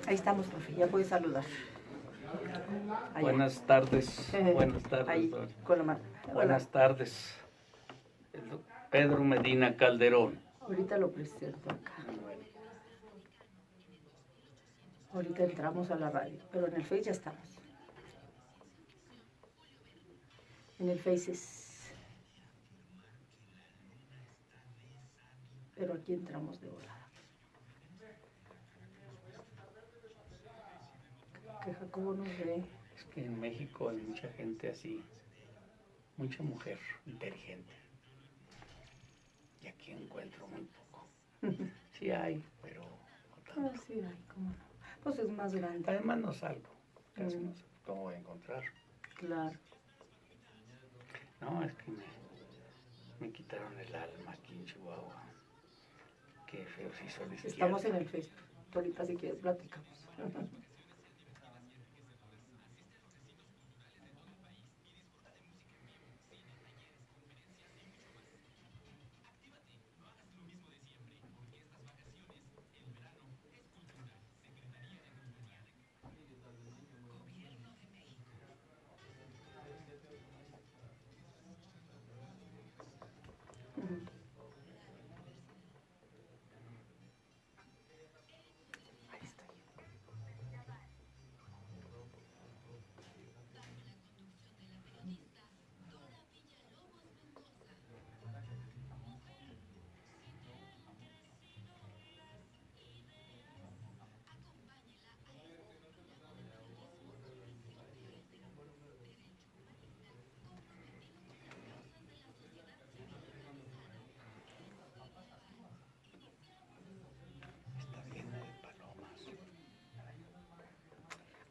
Ahí estamos, profe, ya puedes saludar. Allá. Buenas tardes. Buenas tardes. Ahí, con la mano. Buenas tardes. Pedro Medina Calderón. Ahorita lo presento acá. Ahorita entramos a la radio, pero en el Face ya estamos. En el Face es... Pero aquí entramos de volada. Que Jacobo nos ve. Es que en México hay mucha gente así, mucha mujer inteligente. Y aquí encuentro muy poco. Sí hay, pero no tanto. Ah, sí hay, cómo no. Pues es más grande. Además no salgo, casi no sé cómo voy a encontrar. Claro. No, es que me quitaron el alma aquí en Chihuahua. Qué feo se hizo la izquierda. Estamos en el Facebook. Ahorita si quieres platicamos.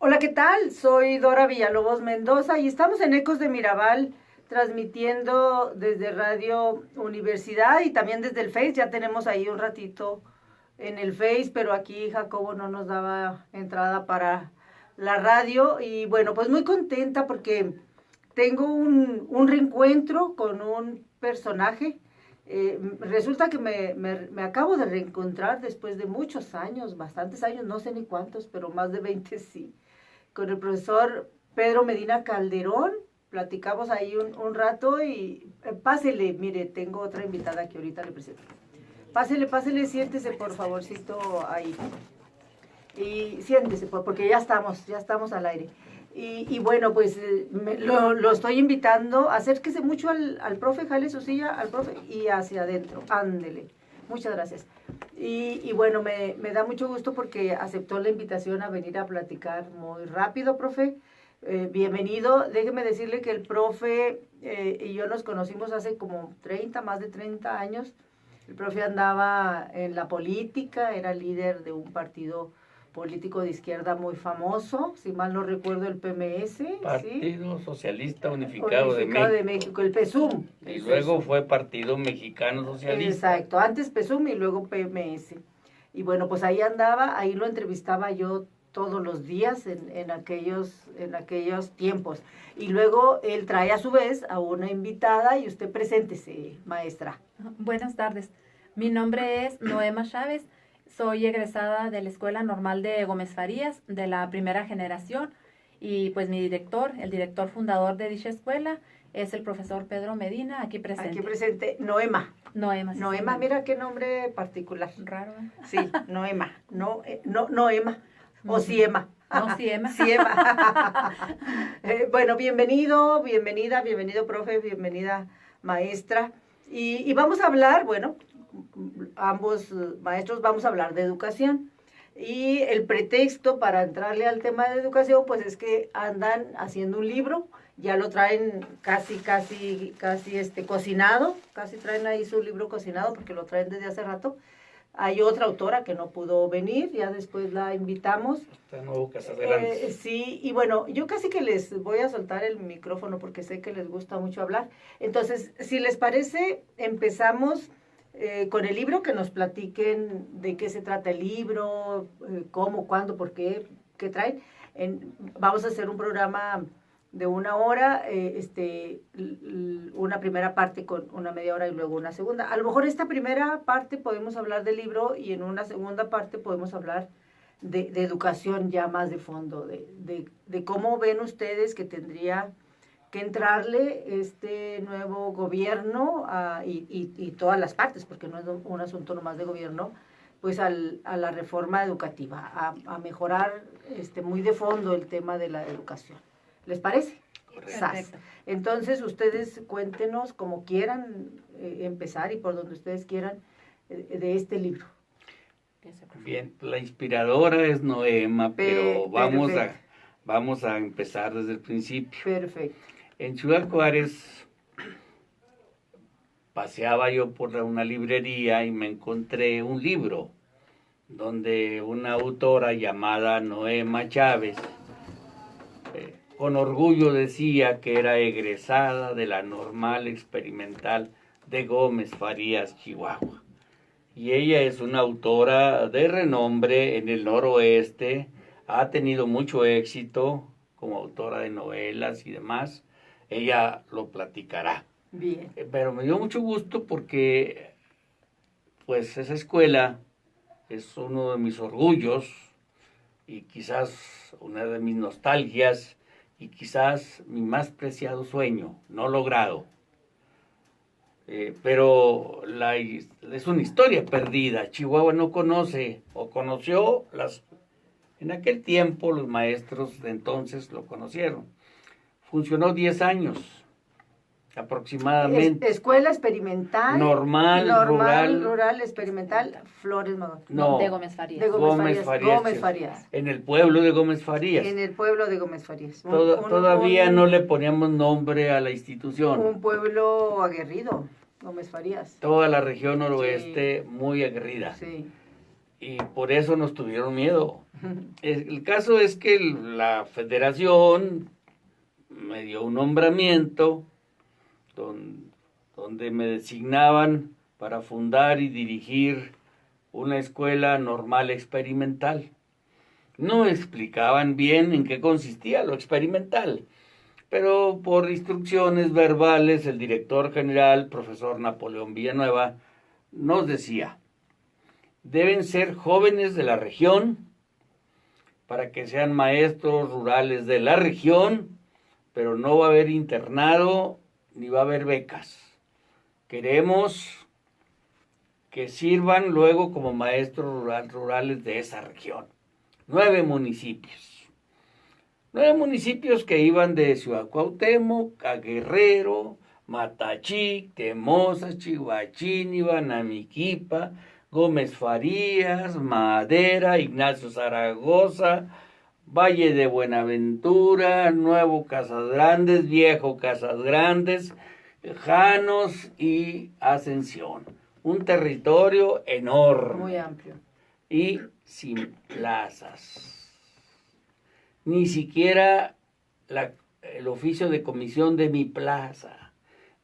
Hola, ¿qué tal? Soy Dora Villalobos Mendoza y estamos en Ecos de Mirabal, transmitiendo desde Radio Universidad y también desde el Face. Ya tenemos ahí un ratito en el Face, pero aquí Jacobo no nos daba entrada para la radio. Y bueno, pues muy contenta porque tengo un reencuentro con un personaje. Resulta que me acabo de reencontrar después de muchos años, bastantes años, no sé ni cuántos, pero más de 20 sí, con el profesor Pedro Medina Calderón. Platicamos ahí un rato y pásele, mire, tengo otra invitada que ahorita le presento. Pásele, siéntese por favorcito ahí. Y siéntese, porque ya estamos al aire. Y bueno, pues lo estoy invitando, acérquese mucho al profe, jale su silla al profe y hacia adentro, ándele. Muchas gracias. Y bueno, me da mucho gusto porque aceptó la invitación a venir a platicar muy rápido, profe. Bienvenido. Déjeme decirle que el profe y yo nos conocimos hace como más de 30 años. El profe andaba en la política, era líder de un partido político de izquierda muy famoso, si mal no recuerdo, el PMS. Partido ¿sí? Socialista Unificado de México, el PSUM. Y luego fue Partido Mexicano Socialista. Exacto, antes PSUM y luego PMS. Y bueno, pues ahí andaba, ahí lo entrevistaba yo todos los días en aquellos tiempos. Y luego él trae a su vez a una invitada y usted preséntese, maestra. Buenas tardes, mi nombre es Noema Chávez. Soy egresada de la Escuela Normal de Gómez Farías, de la primera generación, y pues mi director, el director fundador de dicha escuela, es el profesor Pedro Medina, aquí presente. Aquí presente, Noema. Noema. Sí, Noema, sí. Mira qué nombre particular. Raro, ¿eh? Sí, Noema, Noema, o Siema. No, Siema. Siema. Bueno, bienvenido, profe, bienvenida maestra. Y vamos a hablar, bueno, ambos maestros vamos a hablar de educación. Y el pretexto para entrarle al tema de educación, pues es que andan haciendo un libro, ya lo traen casi cocinado, casi traen ahí su libro cocinado porque lo traen desde hace rato. Hay otra autora que no pudo venir, ya después la invitamos. Está nuevo Casadelantes. Sí, y bueno, yo casi que les voy a soltar el micrófono porque sé que les gusta mucho hablar. Entonces, si les parece, empezamos con el libro, que nos platiquen de qué se trata el libro, cómo, cuándo, por qué, qué traen. Vamos a hacer un programa de 1 hora, una primera parte con una media hora y luego una segunda. A lo mejor esta primera parte podemos hablar del libro y en una segunda parte podemos hablar de educación ya más de fondo, de cómo ven ustedes que tendría que entrarle este nuevo gobierno y todas las partes, porque no es un asunto nomás de gobierno, pues a la reforma educativa, a mejorar muy de fondo el tema de la educación. ¿Les parece? Perfecto. Entonces, ustedes cuéntenos como quieran empezar y por donde ustedes quieran de este libro. Bien, la inspiradora es Noema, pero Perfecto. vamos a empezar desde el principio. Perfecto. En Ciudad Juárez paseaba yo por una librería y me encontré un libro donde una autora llamada Noema Chávez con orgullo decía que era egresada de la Normal Experimental de Gómez Farías, Chihuahua. Y ella es una autora de renombre en el noroeste, ha tenido mucho éxito como autora de novelas y demás. Ella lo platicará. Bien. Pero me dio mucho gusto porque pues esa escuela es uno de mis orgullos y quizás una de mis nostalgias y quizás mi más preciado sueño, no logrado. Pero es una historia perdida. Chihuahua no conoce o conoció en aquel tiempo los maestros de entonces lo conocieron. Funcionó 10 años aproximadamente. Escuela experimental. Normal, rural, experimental, Flores Magón. No, de Gómez Farías. De Gómez Gómez Farías. En el pueblo de Gómez Farías. En el pueblo de Gómez Farías. Todavía no le poníamos nombre a la institución. Un pueblo aguerrido, Gómez Farías. Toda la región noroeste muy aguerrida. Sí. Y por eso nos tuvieron miedo. El caso es que la federación me dio un nombramiento donde me designaban para fundar y dirigir una escuela normal experimental. No explicaban bien en qué consistía lo experimental, pero por instrucciones verbales el director general, profesor Napoleón Villanueva, nos decía: deben ser jóvenes de la región para que sean maestros rurales de la región, pero no va a haber internado ni va a haber becas. Queremos que sirvan luego como maestros rurales de esa región. 9 municipios. 9 municipios que iban de Ciudad Cuauhtémoc a Guerrero, Matachic, Temoza, Chihuachíniba, Namiquipa, Gómez Farías, Madera, Ignacio Zaragoza, Valle de Buenaventura, Nuevo Casas Grandes, Viejo Casas Grandes, Janos y Ascensión. Un territorio enorme. Muy amplio. Y sin plazas. Ni siquiera el oficio de comisión de mi plaza.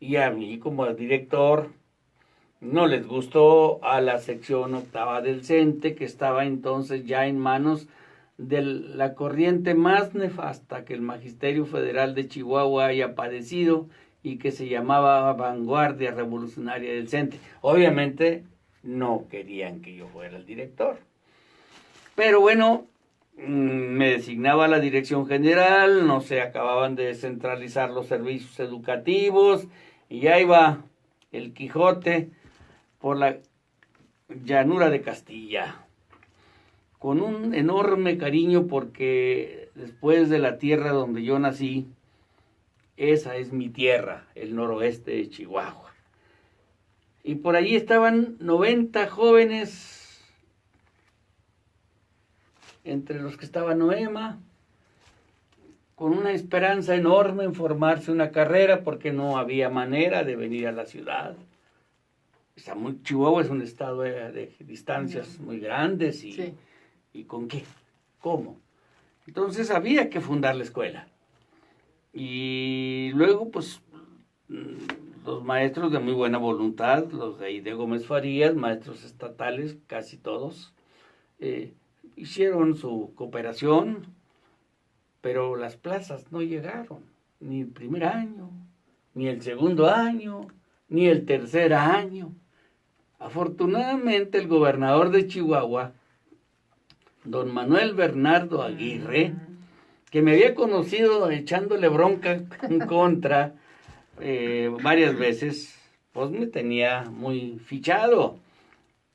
Y a mí como director no les gustó a la sección 8ª del CENTE, que estaba entonces ya en manos de la corriente más nefasta que el Magisterio Federal de Chihuahua haya padecido y que se llamaba Vanguardia Revolucionaria del CENTE. Obviamente no querían que yo fuera el director. Pero bueno, me designaba la dirección general, no se acababan de centralizar los servicios educativos y ya iba el Quijote por la llanura de Castilla, con un enorme cariño porque después de la tierra donde yo nací, esa es mi tierra, el noroeste de Chihuahua. Y por allí estaban 90 jóvenes, entre los que estaba Noema, con una esperanza enorme en formarse una carrera porque no había manera de venir a la ciudad. Chihuahua es un estado de distancias muy grandes y, sí. ¿Y con qué? ¿Cómo? Entonces había que fundar la escuela. Y luego, pues, los maestros de muy buena voluntad, los de ahí de Gómez Farías, maestros estatales, casi todos, hicieron su cooperación, pero las plazas no llegaron. ni el primer año, ni el segundo año, ni el tercer año. Afortunadamente el gobernador de Chihuahua, don Manuel Bernardo Aguirre, que me había conocido echándole bronca en contra varias veces, pues me tenía muy fichado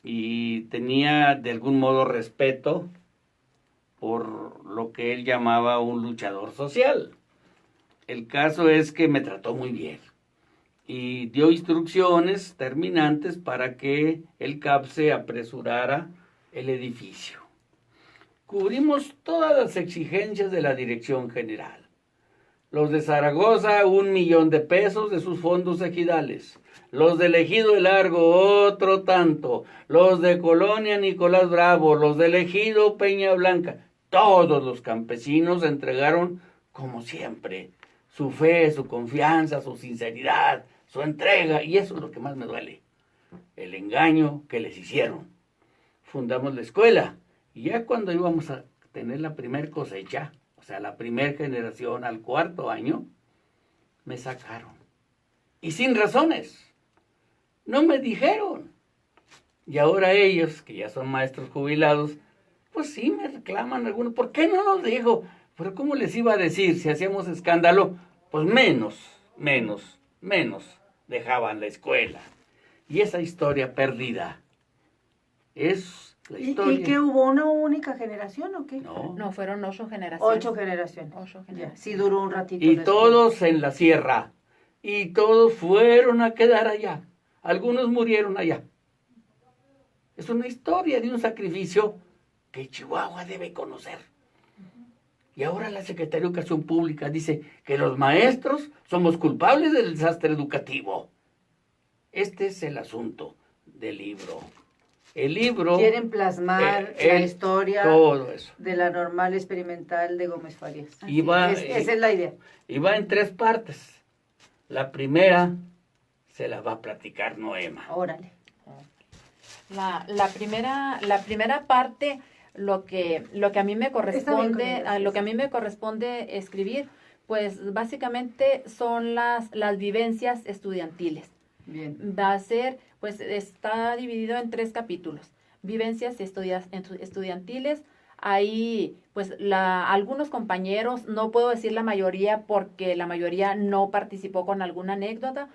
y tenía de algún modo respeto por lo que él llamaba un luchador social. El caso es que me trató muy bien y dio instrucciones terminantes para que el CAPSE apresurara el edificio. Cubrimos todas las exigencias de la dirección general. Los de Zaragoza, 1 millón de pesos de sus fondos ejidales. Los del Ejido El Largo, otro tanto. Los de Colonia Nicolás Bravo, los del Ejido Peña Blanca. Todos los campesinos entregaron, como siempre, su fe, su confianza, su sinceridad, su entrega. Y eso es lo que más me duele. El engaño que les hicieron. Fundamos la escuela. Y ya cuando íbamos a tener la primer cosecha, o sea, la primera generación al 4.º año, me sacaron. Y sin razones. No me dijeron. Y ahora ellos, que ya son maestros jubilados, pues sí me reclaman algunos. ¿Por qué no nos dijo? Pero ¿cómo les iba a decir si hacíamos escándalo? Pues menos dejaban la escuela. Y esa historia perdida es la historia. ¿Y que hubo una única generación o qué? No, fueron 8 generaciones. 8 generaciones. 8 generaciones. Ya, sí duró un ratito. Y todos en la sierra. Y todos fueron a quedar allá. Algunos murieron allá. Es una historia de un sacrificio que Chihuahua debe conocer. Y ahora la Secretaría de Educación Pública dice que los maestros somos culpables del desastre educativo. Este es el asunto del libro. El libro... Quieren plasmar la historia todo eso. de la normal experimental de Gómez Farías. Esa es la idea. Y va en 3 partes. La primera se la va a platicar Noema. Órale. La primera parte, lo que a mí me corresponde escribir, pues básicamente son las vivencias estudiantiles. Bien. Va a ser, pues está dividido en 3 capítulos. Vivencias estudiantiles. Ahí, pues algunos compañeros, no puedo decir la mayoría porque la mayoría no participó con alguna anécdota,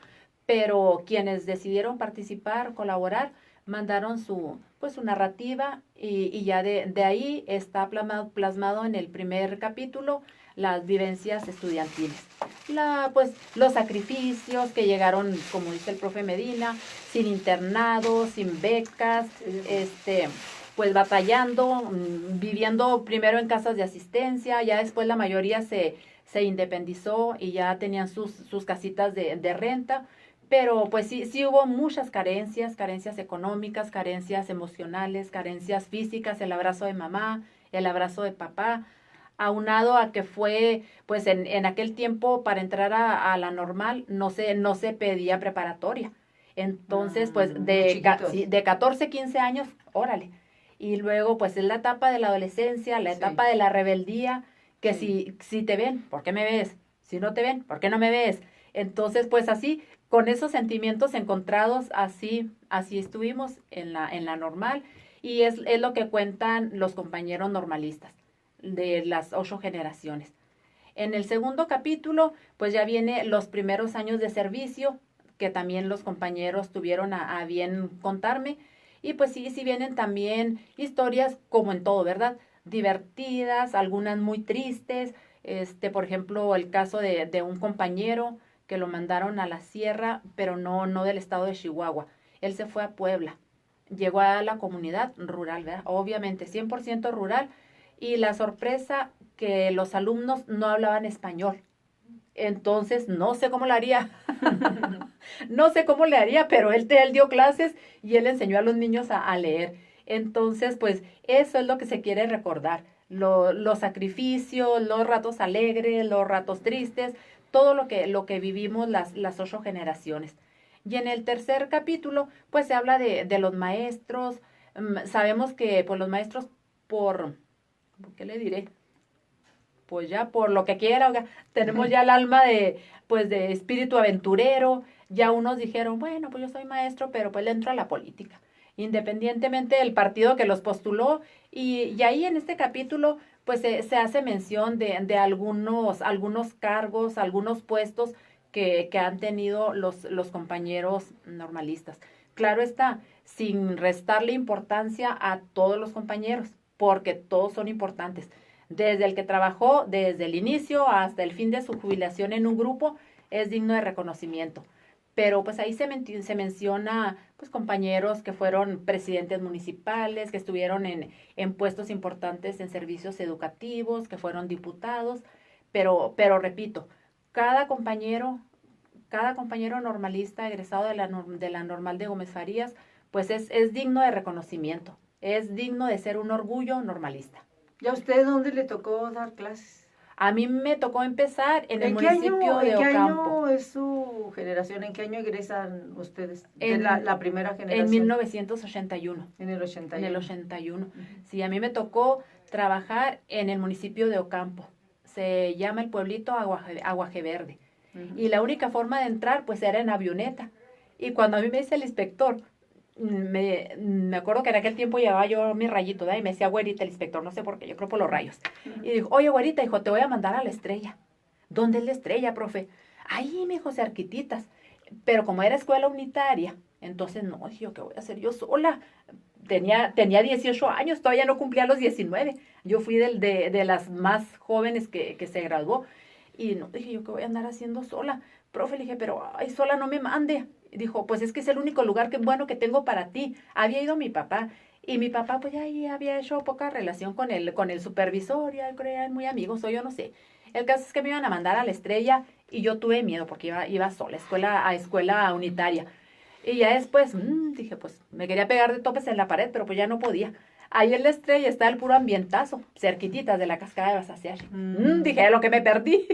pero quienes decidieron participar, colaborar, mandaron su narrativa y ya de ahí está plasmado en el primer capítulo las vivencias estudiantiles. Los sacrificios que llegaron, como dice el profe Medina, sin internado, sin becas, pues batallando, viviendo primero en casas de asistencia, ya después la mayoría se independizó y ya tenían sus casitas de renta. Pero pues sí hubo muchas carencias económicas, carencias emocionales, carencias físicas, el abrazo de mamá, el abrazo de papá, aunado a que fue, pues en aquel tiempo para entrar a la normal no se pedía preparatoria. Entonces, pues de 14, 15 años, órale. Y luego, pues es la etapa de la adolescencia, la etapa de la rebeldía, que si te ven, ¿por qué me ves? Si no te ven, ¿por qué no me ves? Entonces, pues así, con esos sentimientos encontrados, así estuvimos en la normal, y es lo que cuentan los compañeros normalistas de las 8 generaciones. En el segundo capítulo, pues ya viene los primeros años de servicio, que también los compañeros tuvieron a bien contarme, y pues sí vienen también historias como en todo, ¿verdad? Divertidas, algunas muy tristes, por ejemplo, el caso de un compañero que lo mandaron a la sierra, pero no del estado de Chihuahua. Él se fue a Puebla, llegó a la comunidad rural, ¿verdad? Obviamente 100% rural, y la sorpresa que los alumnos no hablaban español. Entonces, no sé cómo lo haría. No sé cómo le haría, pero él dio clases y él enseñó a los niños a leer. Entonces, pues, eso es lo que se quiere recordar. Los sacrificios, los ratos alegres, los ratos tristes, todo lo que vivimos las 8 generaciones. Y en el tercer capítulo, pues, se habla de los maestros. Sabemos que, pues, los maestros ¿qué le diré? pues ya por lo que quiera, oiga, tenemos ya el alma de, pues de espíritu aventurero. Ya unos dijeron, bueno, pues yo soy maestro, pero pues le entro a la política, independientemente del partido que los postuló. Y ahí en este capítulo, pues se hace mención de algunos cargos, algunos puestos que han tenido los compañeros normalistas. Claro está, sin restarle importancia a todos los compañeros, porque todos son importantes. Desde el que trabajó desde el inicio hasta el fin de su jubilación en un grupo, es digno de reconocimiento. Pero pues ahí se menciona pues compañeros que fueron presidentes municipales, que estuvieron en puestos importantes en servicios educativos, que fueron diputados, pero repito, cada compañero normalista egresado de la Normal de Gómez Farías, pues es digno de reconocimiento, es digno de ser un orgullo normalista. ¿Y a usted dónde le tocó dar clases? A mí me tocó empezar en el municipio de Ocampo. ¿En qué año es su generación? ¿En qué año egresan ustedes? La primera generación. En 1981. En el 81. En el 81. Sí, a mí me tocó trabajar en el municipio de Ocampo. Se llama el pueblito Aguaje Verde. Y la única forma de entrar, pues, era en avioneta. Y cuando a mí me dice el inspector, me acuerdo que en aquel tiempo llevaba yo mi rayito, ¿verdad? Y me decía güerita el inspector, no sé por qué, yo creo por los rayos. Y dijo, oye güerita, dijo, te voy a mandar a la Estrella. ¿Dónde es la Estrella, profe? Ahí, me dijo, cerquititas. Pero como era escuela unitaria, entonces no, dije yo, ¿qué voy a hacer yo sola? Tenía 18 años, todavía no cumplía los 19. Yo fui de las más jóvenes que se graduó. Y no, dije yo, ¿qué voy a andar haciendo sola? Profe, le dije, pero ay, sola no me mande. Dijo, pues es que es el único lugar bueno que tengo para ti. Había ido mi papá, y mi papá pues ya había hecho poca relación con el supervisor, ya eran muy amigos, o yo no sé. El caso es que me iban a mandar a la Estrella, y yo tuve miedo porque iba sola, a escuela unitaria. Y ya después, dije, pues me quería pegar de topes en la pared, pero pues ya no podía. Ahí en la Estrella está el puro ambientazo, cerquititas de la cascada de Basaciache. Dije, lo que me perdí.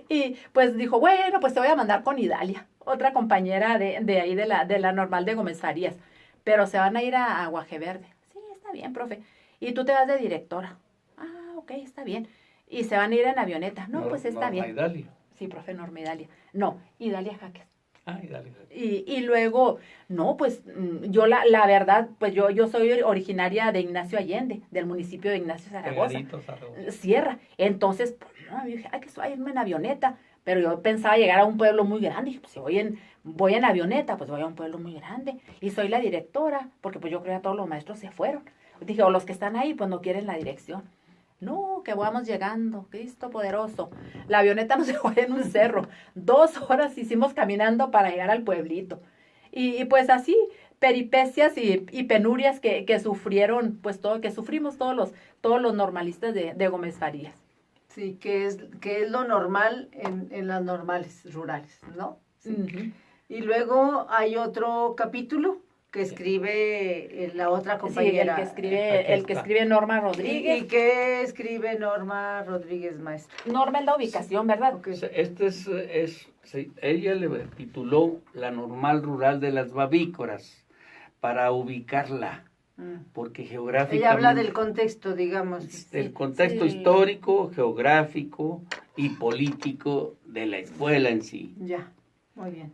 Y pues dijo, bueno, pues te voy a mandar con Idalia, otra compañera de ahí de la Normal de Gómez Farías. Pero se van a ir a Aguaje Verde. Sí, está bien, profe. Y tú te vas de directora. Ah, ok, está bien. Y se van a ir en avioneta. No, pues está bien. Idalia. Sí, profe, Norma Idalia. No, Idalia Jaques. Ah, Idalia. Y luego, no, pues yo la verdad, pues yo soy originaria de Ignacio Allende, del municipio de Ignacio Zaragoza. Sierra. Entonces, pues, no, yo dije, hay que irme en avioneta. Pero yo pensaba llegar a un pueblo muy grande. Y pues si voy en avioneta, pues voy a un pueblo muy grande. Y soy la directora, porque pues yo creo que todos los maestros se fueron. Dije, o los que están ahí, pues no quieren la dirección. No, que vamos llegando, Cristo poderoso. La avioneta nos dejó en un cerro. 2 horas hicimos caminando para llegar al pueblito. Y pues así, peripecias y penurias que sufrieron, pues que sufrimos todos los normalistas de Gómez Farías. Sí, que es lo normal en las normales rurales, ¿no? Sí. Y luego hay otro capítulo que escribe la otra compañera. Sí, el que escribe Norma Rodríguez. ¿Y qué escribe Norma Rodríguez, maestra? Norma es la ubicación, ¿verdad? Okay. Ella le tituló La Normal Rural de las Babícoras para ubicarla. Porque geográficamente... Ella habla del contexto, digamos. Del contexto histórico, geográfico y político de la escuela en sí. Ya, muy bien.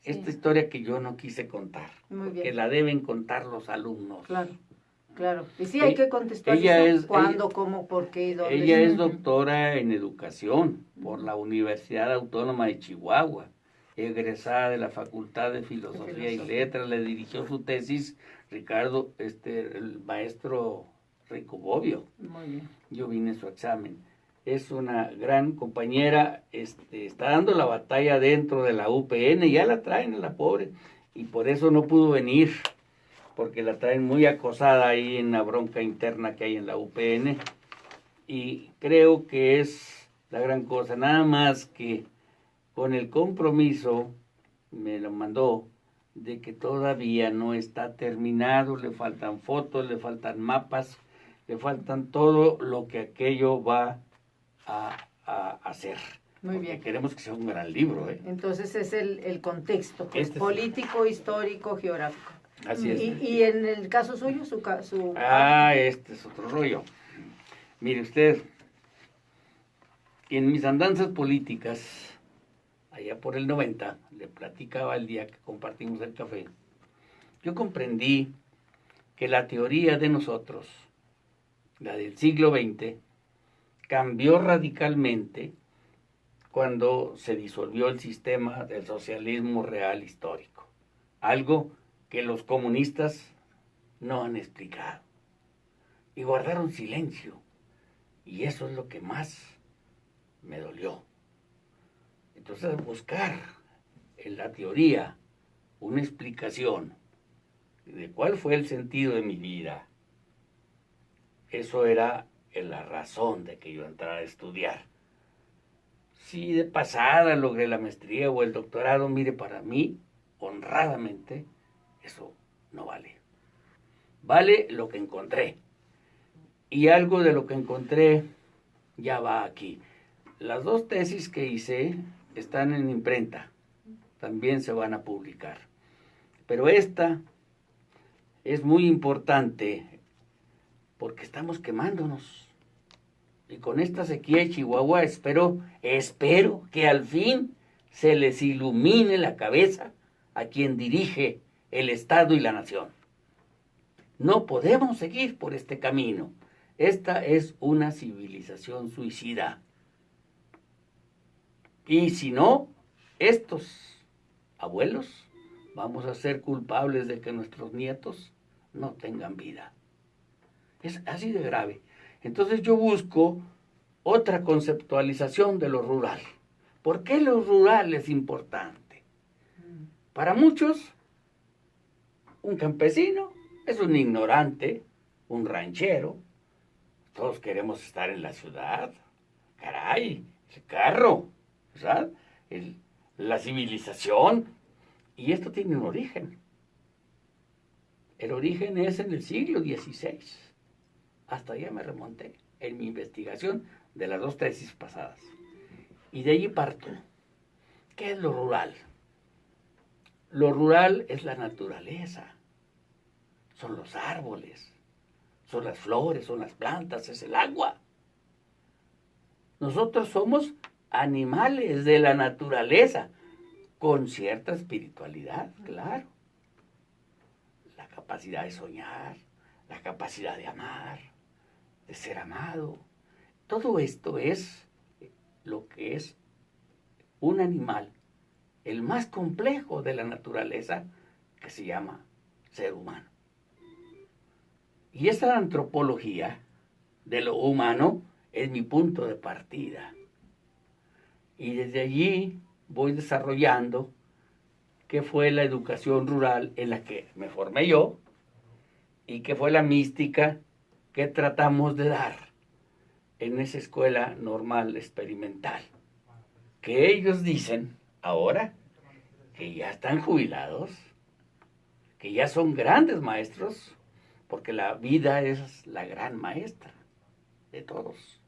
Esta historia que yo no quise contar, muy porque bien. La deben contar los alumnos. Claro. Y sí hay que contestar eso. ¿Cuándo, cómo, por qué y dónde? Ella es doctora en educación por la Universidad Autónoma de Chihuahua, egresada de la Facultad de Filosofía y Letras. Le dirigió su tesis el maestro Rico Bobbio. Muy bien. Yo vine a su examen. Es una gran compañera, está dando la batalla dentro de la UPN, ya la traen a la pobre, y por eso no pudo venir, porque la traen muy acosada ahí en la bronca interna que hay en la UPN, y creo que es la gran cosa, nada más que con el compromiso, me lo mandó, de que todavía no está terminado, le faltan fotos, le faltan mapas, le faltan todo lo que aquello va a hacer. Muy bien. Queremos que sea un gran libro. Entonces es el contexto, pues, político, histórico, geográfico. Así es. Y en el caso suyo, su este es otro rollo. Mire usted, Y en mis andanzas políticas, allá por el 90, le platicaba el día que compartimos el café, yo comprendí que la teoría de nosotros, la del siglo XX, cambió radicalmente cuando se disolvió el sistema del socialismo real histórico, algo que los comunistas no han explicado y guardaron silencio, y eso es lo que más me dolió. Entonces, buscar en la teoría una explicación de cuál fue el sentido de mi vida, eso era la razón de que yo entrara a estudiar. Si de pasada logré la maestría o el doctorado, mire, para mí, honradamente, eso no vale. Vale lo que encontré. Y algo de lo que encontré ya va aquí. Las 2 tesis que hice están en imprenta. También se van a publicar. Pero esta es muy importante porque estamos quemándonos. Y con esta sequía de Chihuahua espero que al fin se les ilumine la cabeza a quien dirige el Estado y la nación. No podemos seguir por este camino. Esta es una civilización suicida. Y si no, estos abuelos vamos a ser culpables de que nuestros nietos no tengan vida. Es así de grave. Entonces yo busco otra conceptualización de lo rural. ¿Por qué lo rural es importante? Para muchos, un campesino es un ignorante, un ranchero. Todos queremos estar en la ciudad. Caray, el carro, ¿verdad? La civilización. Y esto tiene un origen. El origen es en el siglo XVI. Hasta allá me remonté en mi investigación de las 2 tesis pasadas. Y de allí parto. ¿Qué es lo rural? Lo rural es la naturaleza. Son los árboles, son las flores, son las plantas, es el agua. Nosotros somos animales de la naturaleza, con cierta espiritualidad, claro. La capacidad de soñar, la capacidad de amar, de ser amado. Todo esto es lo que es un animal, el más complejo de la naturaleza, que se llama ser humano. Y esa antropología de lo humano es mi punto de partida. Y desde allí voy desarrollando qué fue la educación rural en la que me formé yo y qué fue la mística que tratamos de dar en esa escuela normal experimental. Que ellos dicen ahora que ya están jubilados, que ya son grandes maestros, porque la vida es la gran maestra de todos.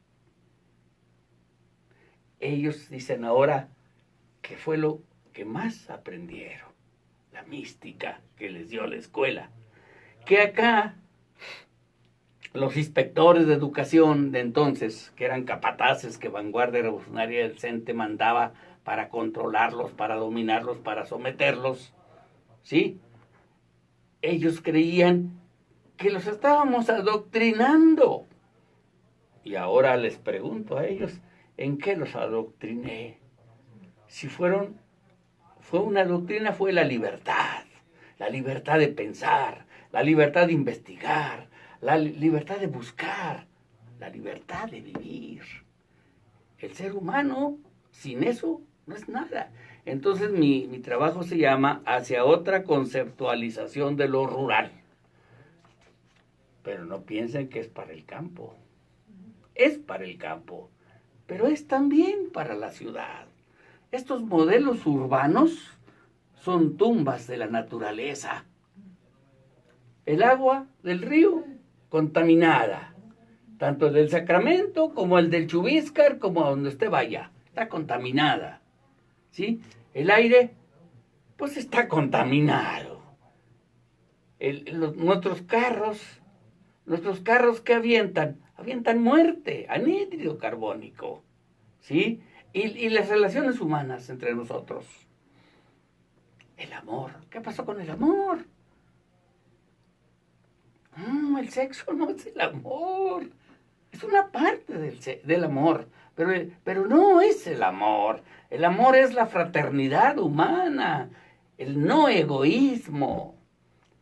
Ellos dicen ahora que fue lo que más aprendieron, la mística que les dio la escuela. Que acá los inspectores de educación de entonces, que eran capataces que Vanguardia Revolucionaria del CENTE mandaba para controlarlos, para dominarlos, para someterlos, ¿sí? Ellos creían que los estábamos adoctrinando. Y ahora les pregunto a ellos, ¿en qué los adoctriné? Si fue una doctrina, fue la libertad de pensar, la libertad de investigar, la libertad de buscar, la libertad de vivir. El ser humano, sin eso, no es nada. Entonces mi trabajo se llama Hacia otra conceptualización de lo rural. Pero no piensen que es para el campo. Es para el campo, pero es también para la ciudad. Estos modelos urbanos son tumbas de la naturaleza. El agua del río contaminada, tanto el del Sacramento como el del Chubíscar, como a donde usted vaya, está contaminada. ¿Sí? El aire, pues está contaminado. Nuestros carros que avientan muerte, anhídrido carbónico. ¿sí? Y las relaciones humanas entre nosotros. El amor. ¿Qué pasó con el amor? El sexo no es el amor. Es una parte del amor. Pero no es el amor. El amor es la fraternidad humana. El no egoísmo.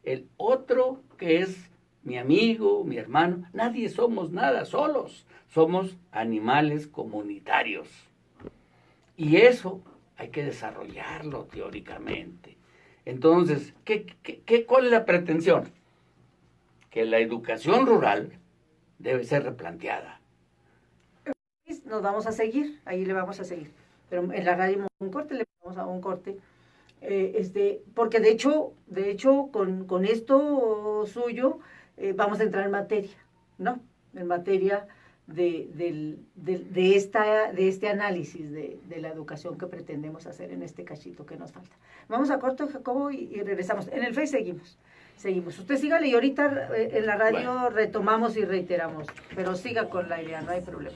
El otro que es mi amigo, mi hermano. Nadie somos nada solos. Somos animales comunitarios. Y eso hay que desarrollarlo teóricamente. Entonces, ¿cuál es la pretensión? Que la educación rural debe ser replanteada. Nos vamos a seguir, ahí le vamos a seguir. Pero en la radio un corte, le vamos a un corte. Porque de hecho con esto suyo vamos a entrar en materia, ¿no? En materia de este análisis de la educación que pretendemos hacer en este cachito que nos falta. Vamos a corto, Jacobo, y regresamos. En el Face seguimos. Usted sígale y ahorita en la radio retomamos y reiteramos, pero siga con la idea, no hay problema.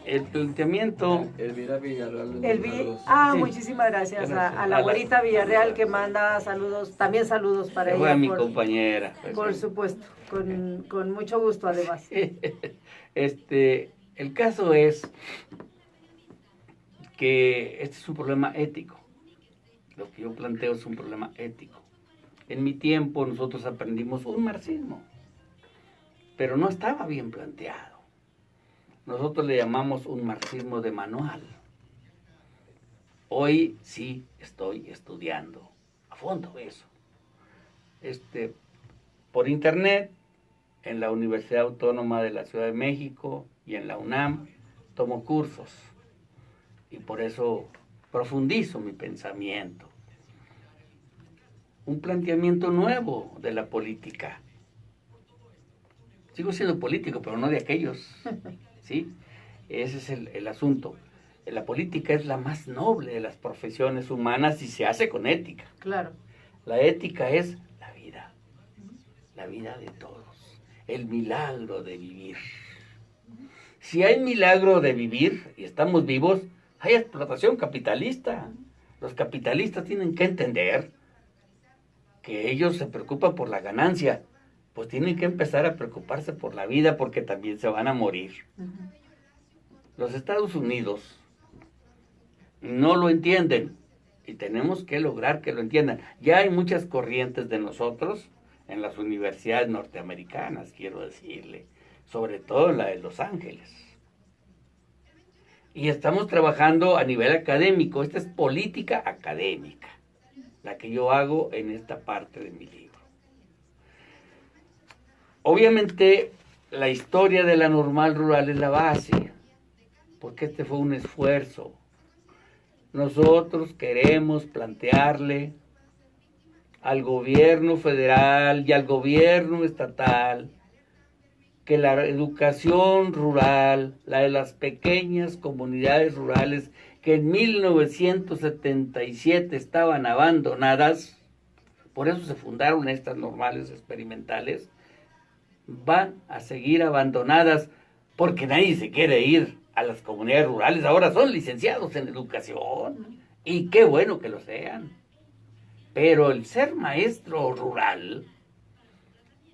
El planteamiento... Elvira Villarreal. Sí. Muchísimas gracias a la abuelita Villarreal que manda saludos, también saludos para ella. Fue mi compañera. Por supuesto, con mucho gusto además. El caso es que este es un problema ético. Lo que yo planteo es un problema ético. En mi tiempo nosotros aprendimos un marxismo, pero no estaba bien planteado. Nosotros le llamamos un marxismo de manual. Hoy sí estoy estudiando a fondo eso. Por internet, en la Universidad Autónoma de la Ciudad de México y en la UNAM, tomo cursos. Y por eso profundizo mi pensamiento. Un planteamiento nuevo de la política. Sigo siendo político, pero no de aquellos. ¿Sí? Ese es el asunto. La política es la más noble de las profesiones humanas y se hace con ética. Claro. La ética es la vida de todos, el milagro de vivir. Si hay milagro de vivir y estamos vivos, hay explotación capitalista. Los capitalistas tienen que entender que ellos se preocupan por la ganancia, pues tienen que empezar a preocuparse por la vida porque también se van a morir. Los Estados Unidos no lo entienden y tenemos que lograr que lo entiendan. Ya hay muchas corrientes de nosotros en las universidades norteamericanas, quiero decirle, sobre todo en la de Los Ángeles. Y estamos trabajando a nivel académico. Esta es política académica, la que yo hago en esta parte de mi libro. Obviamente, la historia de la normal rural es la base, porque este fue un esfuerzo. Nosotros queremos plantearle al gobierno federal y al gobierno estatal que la educación rural, la de las pequeñas comunidades rurales que en 1977 estaban abandonadas, por eso se fundaron estas normales experimentales, van a seguir abandonadas porque nadie se quiere ir a las comunidades rurales. Ahora son licenciados en educación y qué bueno que lo sean. Pero el ser maestro rural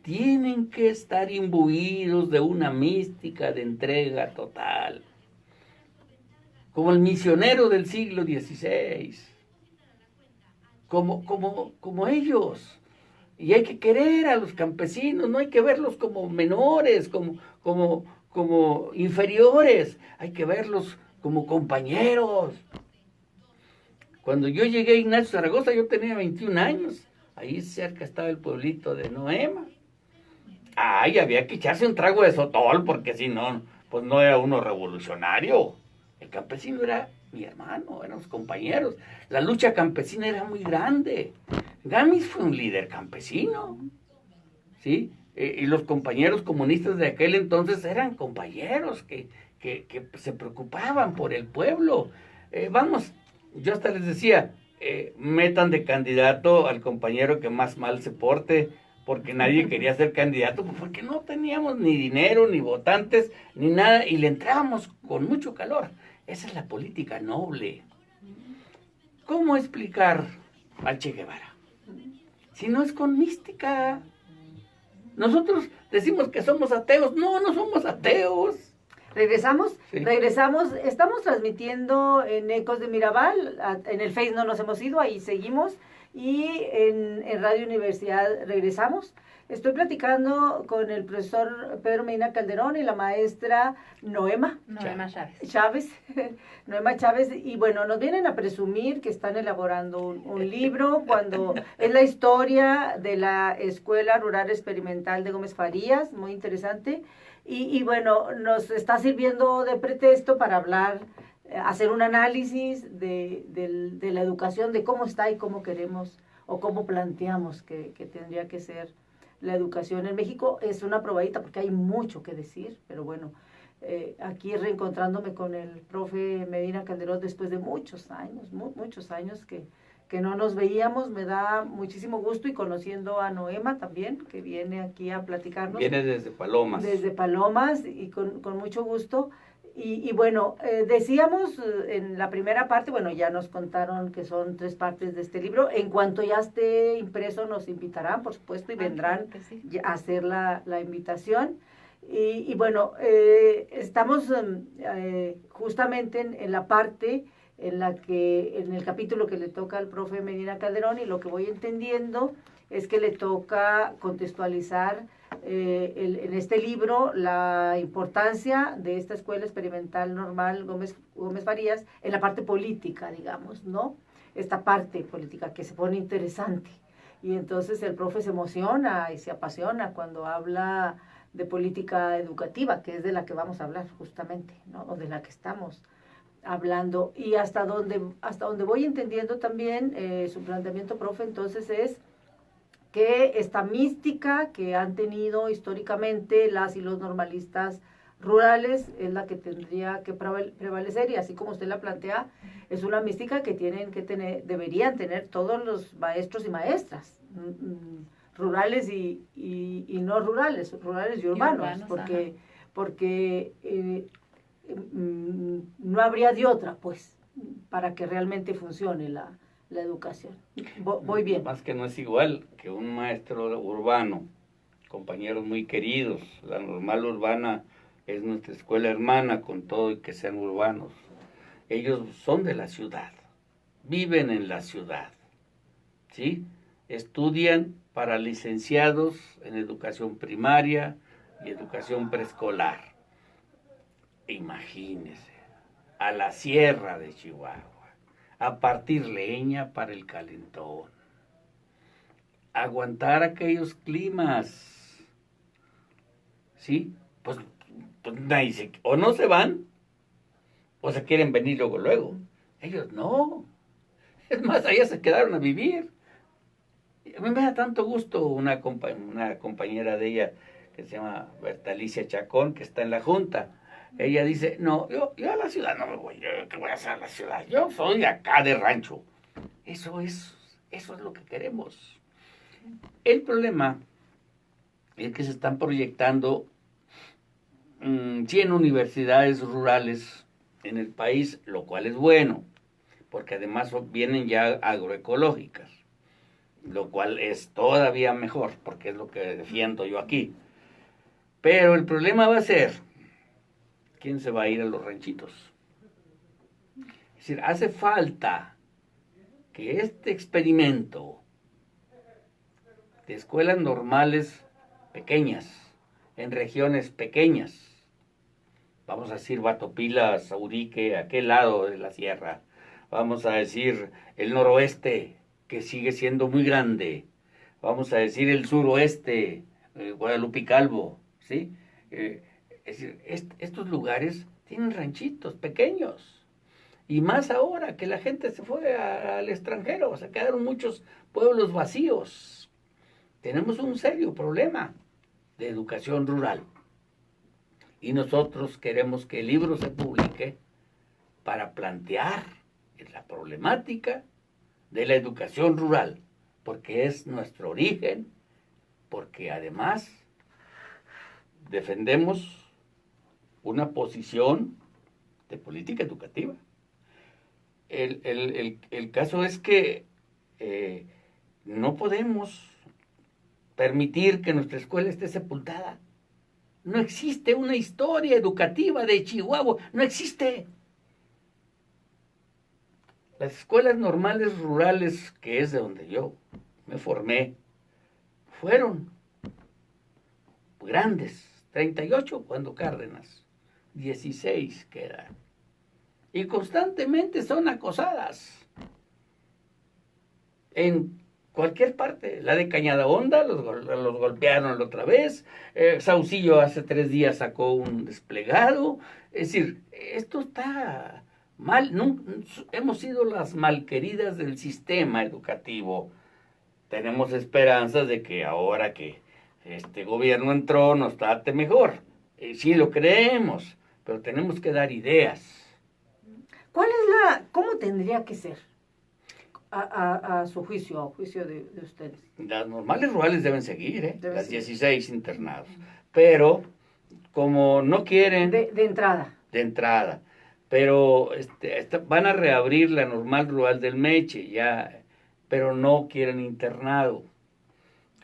tienen que estar imbuidos de una mística de entrega total, como el misionero del siglo XVI, como ellos. Y hay que querer a los campesinos, no hay que verlos como menores, como inferiores, hay que verlos como compañeros. Cuando yo llegué a Ignacio Zaragoza, yo tenía 21 años, ahí cerca estaba el pueblito de Noema. Ay, había que echarse un trago de sotol, porque si no, pues no era uno revolucionario. El campesino era mi hermano, eran los compañeros. La lucha campesina era muy grande. Gamis fue un líder campesino, ¿sí? Y los compañeros comunistas de aquel entonces eran compañeros que se preocupaban por el pueblo. Yo hasta les decía, metan de candidato al compañero que más mal se porte, porque nadie quería ser candidato, porque no teníamos ni dinero, ni votantes, ni nada, y le entrábamos con mucho calor. Esa es la política noble. ¿Cómo explicar al Che Guevara? Si no es con mística. Nosotros decimos que somos ateos. No, no somos ateos. ¿Regresamos? Sí. Regresamos. Estamos transmitiendo en Ecos de Mirabal. En el Face no nos hemos ido, ahí seguimos. Y en Radio Universidad regresamos. Estoy platicando con el profesor Pedro Medina Calderón y la maestra Noema Chávez. Noema Chávez. Y bueno, nos vienen a presumir que están elaborando un libro cuando es la historia de la Escuela Rural Experimental de Gómez Farías, muy interesante. Y bueno, nos está sirviendo de pretexto para hablar, hacer un análisis de la educación, de cómo está y cómo queremos o cómo planteamos que tendría que ser la educación en México. Es una probadita porque hay mucho que decir, pero bueno, aquí reencontrándome con el profe Medina Calderón después de muchos años que no nos veíamos, me da muchísimo gusto, y conociendo a Noema también, que viene aquí a platicarnos. Viene desde Palomas. Desde Palomas, y con mucho gusto. Y bueno, decíamos en la primera parte, bueno, ya nos contaron que son 3 partes de este libro. En cuanto ya esté impreso, nos invitarán, por supuesto, y vendrán a hacer la invitación. Y bueno, estamos justamente en la parte en la que, en el capítulo que le toca al profe Medina Calderón, y lo que voy entendiendo es que le toca contextualizar en este libro la importancia de esta Escuela Experimental Normal Gómez Farías en la parte política, digamos, ¿no? Esta parte política que se pone interesante. Y entonces el profe se emociona y se apasiona cuando habla de política educativa, que es de la que vamos a hablar justamente, ¿no? O de la que estamos hablando. Y hasta donde voy entendiendo también su planteamiento, profe, entonces es que esta mística que han tenido históricamente las y los normalistas rurales es la que tendría que prevalecer, y así como usted la plantea, es una mística que deberían tener todos los maestros y maestras, rurales y no rurales y urbanos, porque no habría de otra, pues, para que realmente funcione la educación. Voy bien. Más que no es igual que un maestro urbano, compañeros muy queridos. La normal urbana es nuestra escuela hermana, con todo y que sean urbanos. Ellos son de la ciudad, viven en la ciudad, ¿sí? Estudian para licenciados en educación primaria y educación preescolar. Imagínese, a la sierra de Chihuahua, a partir leña para el calentón, aguantar aquellos climas, ¿sí? Pues nadie o no se van, o se quieren venir luego. Ellos no. Es más, allá se quedaron a vivir. A mí me da tanto gusto una compañera de ella, que se llama Bertalicia Chacón, que está en la Junta. Ella dice, no, yo a la ciudad no me voy, ¿qué voy a hacer a la ciudad? Yo soy acá de rancho. Eso es lo que queremos. El problema es que se están proyectando 100 universidades rurales en el país, lo cual es bueno, porque además vienen ya agroecológicas, lo cual es todavía mejor, porque es lo que defiendo yo aquí. Pero el problema va a ser, ¿quién se va a ir a los ranchitos? Es decir, hace falta que este experimento de escuelas normales pequeñas, en regiones pequeñas, vamos a decir Batopila, Saurique, aquel lado de la sierra, vamos a decir el noroeste, que sigue siendo muy grande, vamos a decir el suroeste, Guadalupe Calvo, ¿sí? Es decir, estos lugares tienen ranchitos pequeños, y más ahora que la gente se fue al extranjero, se quedaron muchos pueblos vacíos. Tenemos un serio problema de educación rural, y nosotros queremos que el libro se publique para plantear la problemática de la educación rural, porque es nuestro origen, porque además defendemos una posición de política educativa. El caso es que no podemos permitir que nuestra escuela esté sepultada. No existe una historia educativa de Chihuahua, no existe. Las escuelas normales rurales, que es de donde yo me formé, fueron grandes, 38 cuando Cárdenas, 16 quedan. Y constantemente son acosadas. En cualquier parte. La de Cañada Honda los golpearon la otra vez. Saucillo hace 3 días sacó un desplegado. Es decir, esto está mal. No, hemos sido las malqueridas del sistema educativo. Tenemos esperanzas de que ahora que este gobierno entró nos trate mejor. Sí lo creemos, pero tenemos que dar ideas. ¿Cómo tendría que ser a su juicio, a juicio de ustedes? Las normales rurales deben seguir, las seguir. 16 internados. Pero como no quieren... De entrada. De entrada. Pero van a reabrir la normal rural del Meche, ya, pero no quieren internado,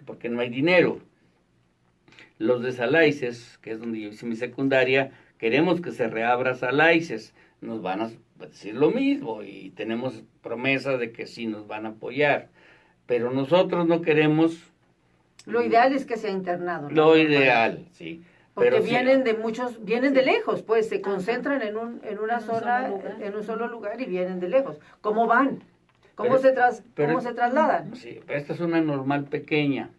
porque no hay dinero. Los de Salaices, que es donde yo hice mi secundaria, queremos que se reabra Salaices. Nos van a decir lo mismo y tenemos promesas de que sí nos van a apoyar. Pero nosotros no queremos... Lo ideal es que sea internado, ¿no? Lo ideal, sí. Porque pero vienen de lejos, pues se concentran en una zona, en un solo lugar y vienen de lejos. ¿Cómo van? ¿Cómo se trasladan? Sí, pero esta es una normal pequeña.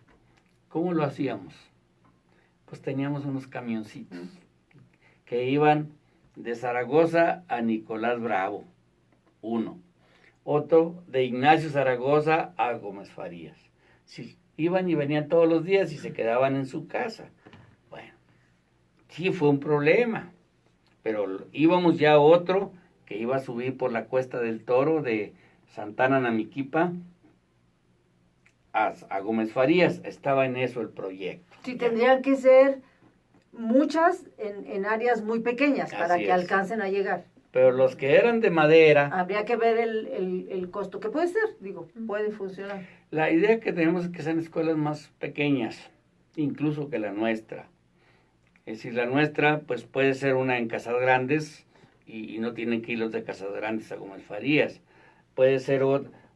¿Cómo lo hacíamos? Pues teníamos unos camioncitos que iban de Zaragoza a Nicolás Bravo, uno. Otro de Ignacio Zaragoza a Gómez Farías. Sí, iban y venían todos los días y se quedaban en su casa. Bueno, sí fue un problema, pero íbamos ya a otro que iba a subir por la Cuesta del Toro de Santana Namiquipa a Gómez Farías. Estaba en eso el proyecto. Sí, tendrían que ser muchas en áreas muy pequeñas para que alcancen a llegar. Pero los que eran de madera... Habría que ver el costo, que puede ser, puede funcionar. La idea que tenemos es que sean escuelas más pequeñas, incluso que la nuestra. Es decir, la nuestra pues puede ser una en Casas Grandes y no tienen que ir los de Casas Grandes a Gómez Farías. Puede ser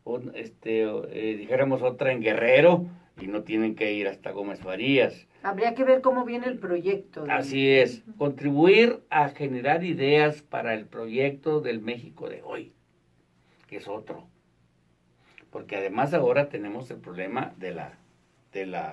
dijéramos otra en Guerrero y no tienen que ir hasta Gómez Farías. Habría que ver cómo viene el proyecto. Así es, contribuir a generar ideas para el proyecto del México de hoy, que es otro. Porque además ahora tenemos el problema de la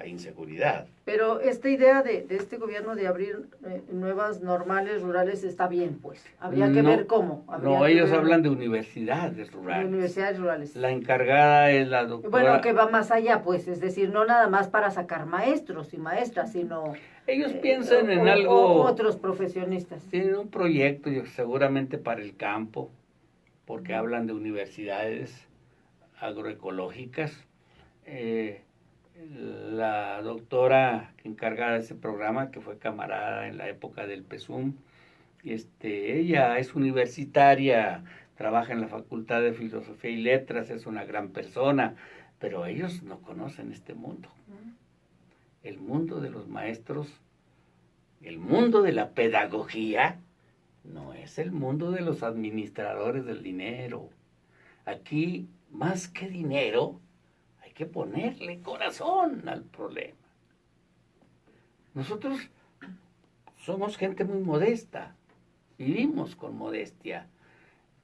inseguridad. Pero esta idea de este gobierno de abrir nuevas normales rurales está bien, pues. Habría que ver cómo. Ellos hablan de universidades rurales. De universidades rurales. La encargada es la doctora... Bueno, que va más allá, pues. Es decir, no nada más para sacar maestros y maestras, sino... Ellos piensan en algo... otros profesionistas. Tienen un proyecto seguramente para el campo, porque hablan de universidades agroecológicas. La doctora encargada de ese programa, que fue camarada en la época del PESUM, ella es universitaria, trabaja en la Facultad de Filosofía y Letras, es una gran persona, pero ellos no conocen este mundo. El mundo de los maestros, el mundo de la pedagogía, no es el mundo de los administradores del dinero. Aquí, más que dinero, hay que ponerle corazón al problema. Nosotros somos gente muy modesta, vivimos con modestia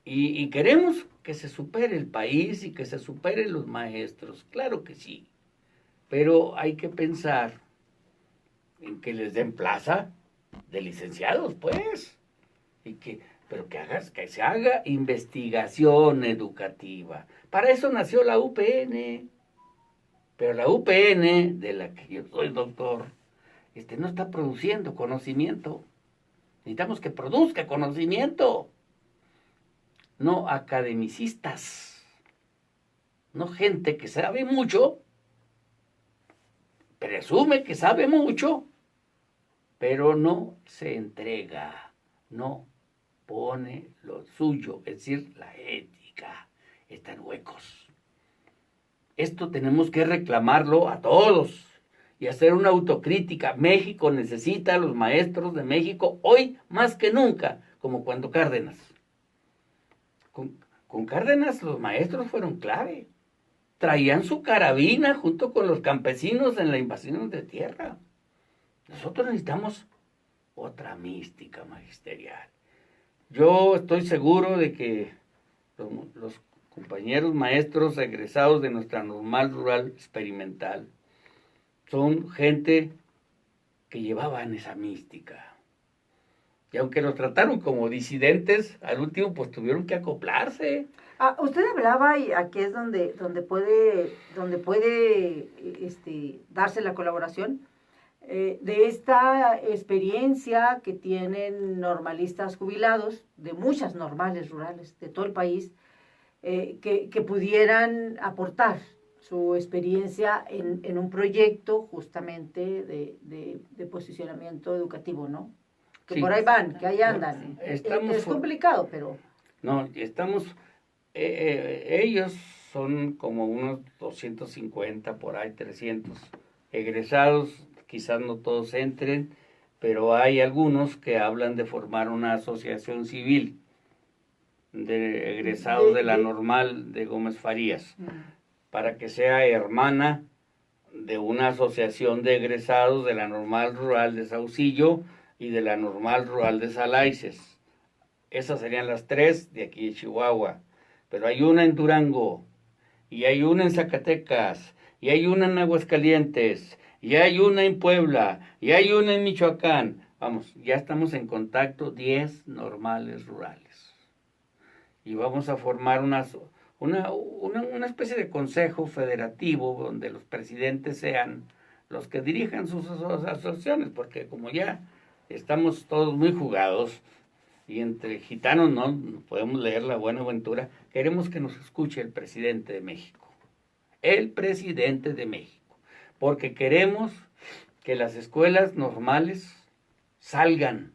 y queremos que se supere el país y que se superen los maestros, claro que sí, pero hay que pensar en que les den plaza de licenciados, pues, pero que se haga investigación educativa. Para eso nació la UPN. Pero la UPN, de la que yo soy doctor, no está produciendo conocimiento. Necesitamos que produzca conocimiento. No academicistas. No gente que sabe mucho, presume que sabe mucho, pero no se entrega, no impone lo suyo, es decir, la ética. Están huecos. Esto tenemos que reclamarlo a todos y hacer una autocrítica. México necesita a los maestros de México hoy más que nunca, como cuando Cárdenas. Con Cárdenas los maestros fueron clave. Traían su carabina junto con los campesinos en la invasión de tierra. Nosotros necesitamos otra mística magisterial. Yo estoy seguro de que los compañeros maestros egresados de nuestra normal rural experimental son gente que llevaban esa mística. Y aunque los trataron como disidentes, al último pues tuvieron que acoplarse. Usted hablaba, y aquí es donde puede darse la colaboración, de esta experiencia que tienen normalistas jubilados de muchas normales rurales de todo el país, que pudieran aportar su experiencia en un proyecto justamente de posicionamiento educativo, ¿no? Que sí, por ahí van, que ahí andan. Es complicado, pero... No, estamos... ellos son como unos 250, por ahí 300 egresados, quizás no todos entren, pero hay algunos que hablan de formar una asociación civil de egresados de la normal de Gómez Farías, para que sea hermana de una asociación de egresados de la normal rural de Saucillo y de la normal rural de Salaices. Esas serían las tres de aquí de Chihuahua, pero hay una en Durango, y hay una en Zacatecas, y hay una en Aguascalientes, y hay una en Puebla, y hay una en Michoacán. Vamos, ya estamos en contacto 10 normales rurales. Y vamos a formar una especie de consejo federativo donde los presidentes sean los que dirijan sus asociaciones, porque como ya estamos todos muy jugados, y entre gitanos no podemos leer la buena aventura, queremos que nos escuche el presidente de México. El presidente de México. Porque queremos que las escuelas normales salgan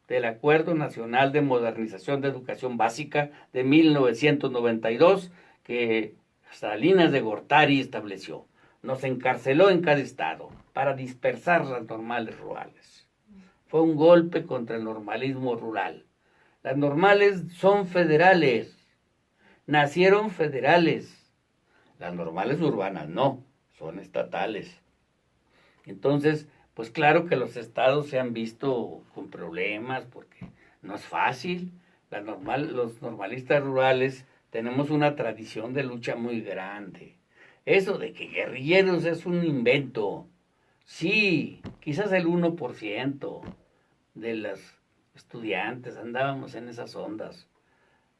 del Acuerdo Nacional de Modernización de Educación Básica de 1992 que Salinas de Gortari estableció. Nos encarceló en cada estado para dispersar las normales rurales. Fue un golpe contra el normalismo rural. Las normales son federales, nacieron federales. Las normales urbanas no, son estatales. Entonces, pues claro que los estados se han visto con problemas porque no es fácil. Los normalistas rurales tenemos una tradición de lucha muy grande. Eso de que guerrilleros es un invento. Sí, quizás el 1% de los estudiantes andábamos en esas ondas.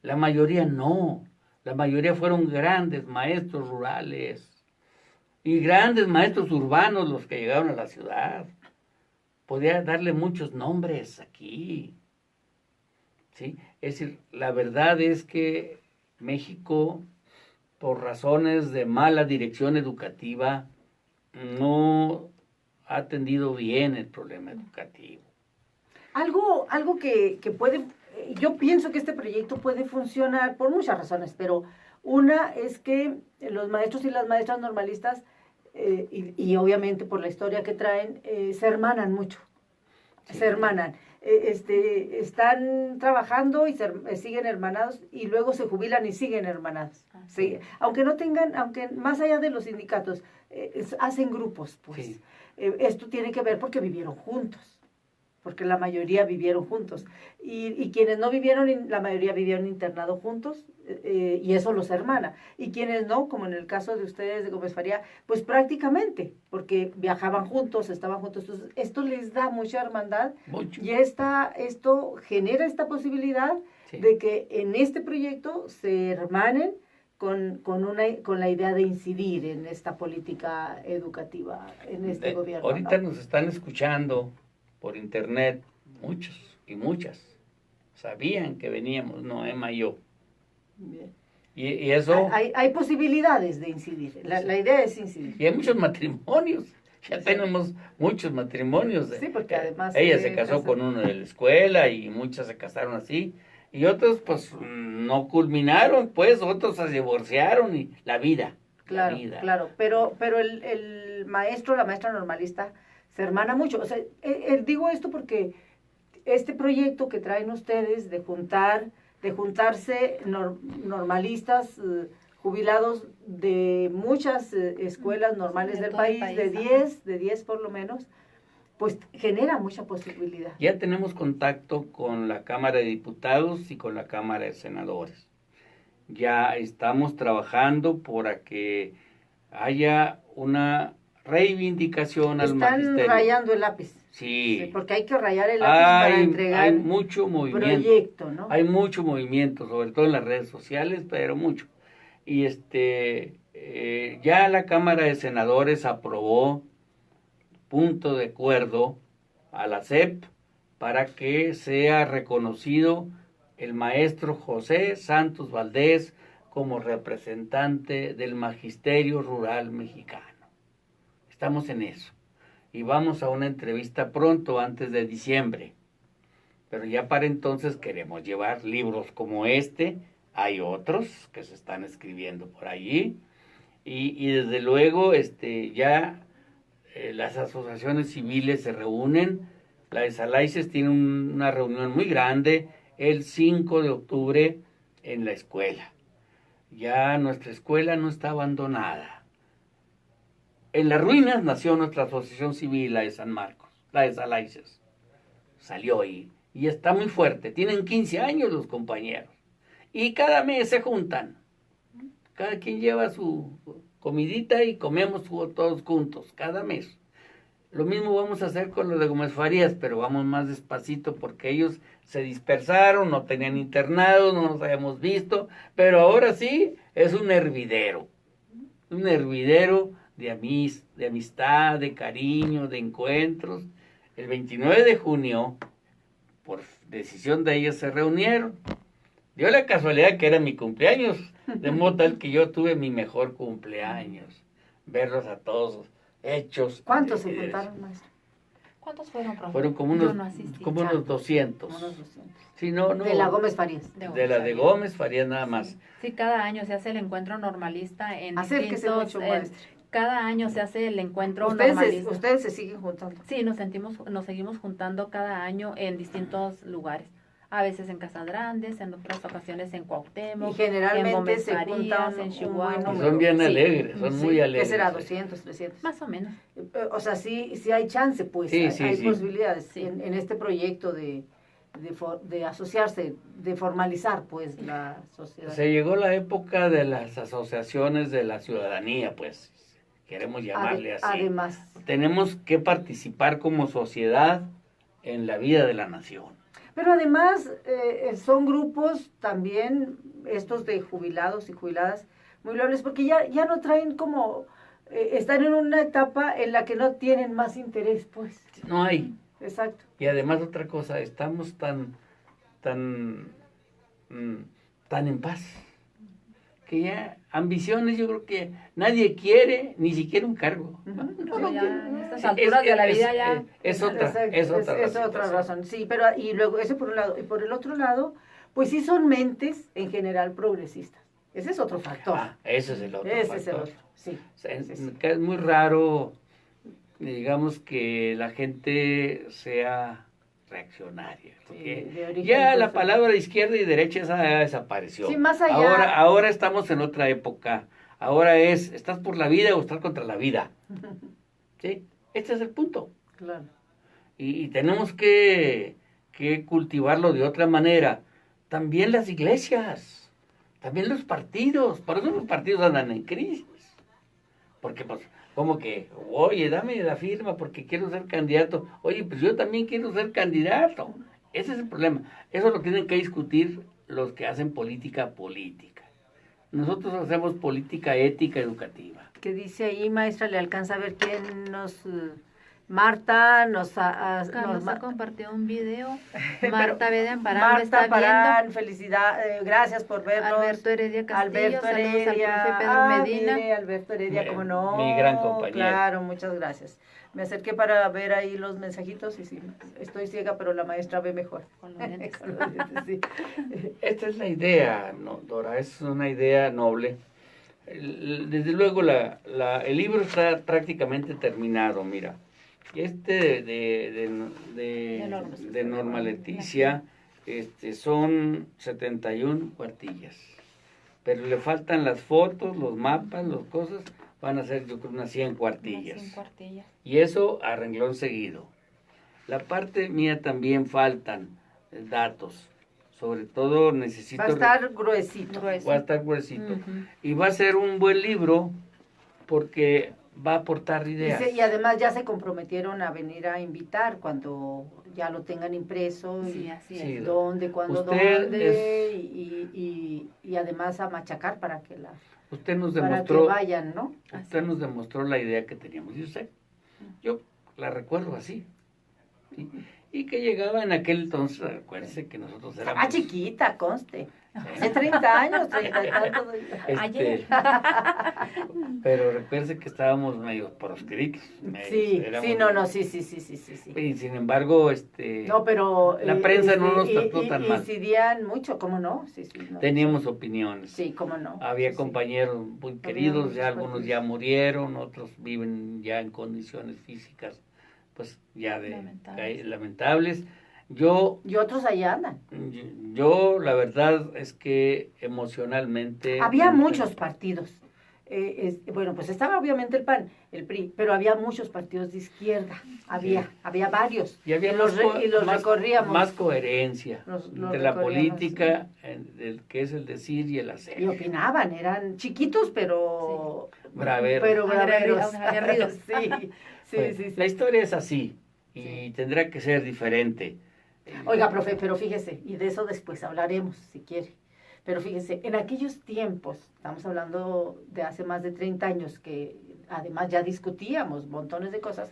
La mayoría no. La mayoría fueron grandes maestros rurales y grandes maestros urbanos los que llegaron a la ciudad. Podría darle muchos nombres aquí. ¿Sí? Es decir, la verdad es que México, por razones de mala dirección educativa, no ha atendido bien el problema educativo. Algo que puede, yo pienso que este proyecto puede funcionar por muchas razones, pero una es que los maestros y las maestras normalistas, y obviamente por la historia que traen, se hermanan mucho, sí. Se hermanan. Están trabajando y siguen hermanados y luego se jubilan y siguen hermanados. Sí. Aunque no tengan, aunque más allá de los sindicatos, hacen grupos, pues. Sí. Esto tiene que ver porque vivieron juntos, porque la mayoría vivieron juntos. Y quienes no vivieron, la mayoría vivieron internados juntos, y eso los hermana. Y quienes no, como en el caso de ustedes de Gómez Faría, pues prácticamente, porque viajaban juntos, estaban juntos. Entonces, esto les da mucha hermandad. Mucho. Y esto genera esta posibilidad, sí, de que en este proyecto se hermanen con la idea de incidir en esta política educativa, en este gobierno. Ahorita, ¿no? Nos están escuchando por internet muchos y muchas. Sabían que veníamos Noema y yo. Bien. Y eso... Hay posibilidades de incidir. La idea es incidir. Y hay muchos matrimonios Ya tenemos muchos matrimonios. Sí, porque además... Ella se casó con uno de la escuela y muchas se casaron así. Y otros pues no culminaron, pues otros se divorciaron y la vida. Claro, la vida. claro, pero el maestro, la maestra normalista se hermana mucho. O sea, digo esto porque este proyecto que traen ustedes de juntarse normalistas, jubilados de muchas escuelas normales del país, de 10 por lo menos, pues genera mucha posibilidad. Ya tenemos contacto con la Cámara de Diputados y con la Cámara de Senadores. Ya estamos trabajando para que haya una reivindicación al magisterio. Están rayando el lápiz. Sí. Porque hay que rayar el lápiz para entregar hay mucho movimiento. Proyecto, ¿no? Hay mucho movimiento, sobre todo en las redes sociales, pero mucho. Y ya la Cámara de Senadores aprobó punto de acuerdo a la SEP para que sea reconocido el maestro José Santos Valdés como representante del magisterio rural mexicano. Estamos en eso. Y vamos a una entrevista pronto, antes de diciembre. Pero ya para entonces queremos llevar libros como este. Hay otros que se están escribiendo por allí. Y desde luego ya las asociaciones civiles se reúnen. La de Salaices tiene una reunión muy grande el 5 de octubre en la escuela. Ya nuestra escuela no está abandonada. En las ruinas nació nuestra asociación civil, la de San Marcos, la de Salaices. Salió ahí y está muy fuerte. Tienen 15 años los compañeros. Y cada mes se juntan. Cada quien lleva su comidita y comemos todos juntos, cada mes. Lo mismo vamos a hacer con los de Gómez Farías, pero vamos más despacito porque ellos se dispersaron, no tenían internados, no nos habíamos visto, pero ahora sí es un hervidero de amistad, de cariño, de encuentros. El 29 de junio, por decisión de ellos, se reunieron. Dio la casualidad que era mi cumpleaños, de modo tal que yo tuve mi mejor cumpleaños. Verlos a todos hechos. ¿Cuántos se juntaron, maestro? ¿Cuántos fueron, profe? Fueron como Yo unos, no asistí. como unos 200. Unos 200. Sí, no, De la Gómez Farías. De la de Gómez Farías nada más. Sí, cada año se hace el encuentro normalista en Acérquese mucho, maestro. Cada año se hace el encuentro normalista. Ustedes se siguen juntando. Sí, nos seguimos juntando cada año en distintos lugares. A veces en Casas Grandes, en otras ocasiones en Cuauhtémoc, Y generalmente en Gómez se Farías, juntan en un Chihuahua. buen número. Son bien Sí. alegres, son muy alegres. ¿Qué será? 200, 300. Más o menos. O sea, sí hay chance, pues. Sí, hay sí. posibilidades Sí. en este proyecto de asociarse, de formalizar, pues, la sociedad. Se llegó la época de las asociaciones de la ciudadanía, pues, queremos llamarle así. Además. Tenemos que participar como sociedad en la vida de la nación. Pero además son grupos también, estos de jubilados y jubiladas, muy loables, porque ya no traen como, están en una etapa en la que no tienen más interés, pues. No hay. Exacto. Y además otra cosa, estamos tan en paz, que ya ambiciones yo creo que nadie quiere, ni siquiera un cargo. No, ya en estas alturas de la vida ya... Es otra razón. Sí, pero y luego eso por un lado. Y por el otro lado, pues sí son mentes en general progresistas. Ese es otro factor. Ese es el otro factor. Es el otro, sí. Es muy raro, digamos, que la gente sea reaccionaria. Porque ya la palabra izquierda y derecha esa ya desapareció. Sí, más allá. Ahora estamos en otra época. Ahora ¿estás por la vida o estás contra la vida? ¿Sí? Este es el punto. Claro. Y tenemos que cultivarlo de otra manera. También las iglesias, también los partidos. Por eso los partidos andan en crisis. Porque pues, como que, oye, dame la firma porque quiero ser candidato. Oye, pues yo también quiero ser candidato. Ese es el problema. Eso lo tienen que discutir los que hacen política. Nosotros hacemos política ética educativa. Que dice ahí, maestra, le alcanza a ver quién nos Marta Carlos ha compartido un video. Marta B. de Amparán lo Marta está Amparán, viendo. felicidades, gracias por vernos. Alberto Heredia Castillo, Alberto saludos Heredia, al profe Pedro Medina. mire, Alberto Heredia, como no. Mi gran compañero. Claro, muchas gracias. Me acerqué para ver ahí los mensajitos y sí, estoy ciega, pero la maestra ve mejor. Con los dientes. Con los dientes, sí. Esta es la idea, ¿no, Dora? Es una idea noble. Desde luego, el libro está prácticamente terminado, mira. Este de Norma Leticia son 71 cuartillas. Pero le faltan las fotos, los mapas, las cosas. Van a ser, yo creo, unas 100 cuartillas. 100 cuartillas. Y eso a renglón seguido. La parte mía también faltan datos. Sobre todo necesito... Va a estar gruesito. Va a estar gruesito. Ujú. Y va a ser un buen libro porque va a aportar ideas. Y además ya se comprometieron a venir a invitar cuando ya lo tengan impreso. Sí, Y así Sí, es. dónde, cuándo, Usted dónde. Y además a machacar para que Usted nos para que demostró, vayan, ¿no? usted nos demostró la idea que teníamos. Y usted, yo la recuerdo así. ¿Sí? Y que llegaba en aquel entonces, acuérdense que nosotros éramos... Ah, chiquita, conste. Hace 30 años, 30 y tantos. Ayer. Pero recuérdense que estábamos medio proscritos. Sí, éramos- sí, no, sí. Y sin embargo, No, pero... la prensa no nos trató tan mal. Incidían mucho, ¿cómo no? Sí, no. Teníamos opiniones. Sí, ¿cómo no? Había Sí. compañeros muy queridos, muchos ya algunos partidos. ya murieron, otros viven ya en condiciones físicas, pues ya lamentables. Yo, Y otros allá andan. la verdad es que emocionalmente... Había muchos partidos. Bueno, pues estaba obviamente el PAN, el PRI, pero había muchos partidos de izquierda. Había varios. Y había los recorríamos. más coherencia Los entre la recorríamos, política, que es el decir y el hacer. Y opinaban, eran chiquitos, pero... Braveros. Pero braveros. Aguerridos. Sí. La historia es así y Sí. tendrá que ser diferente. Oiga, profe, pero fíjese, y de eso después hablaremos, si quiere. Pero fíjese, en aquellos tiempos, estamos hablando de hace más de 30 años, que además ya discutíamos montones de cosas,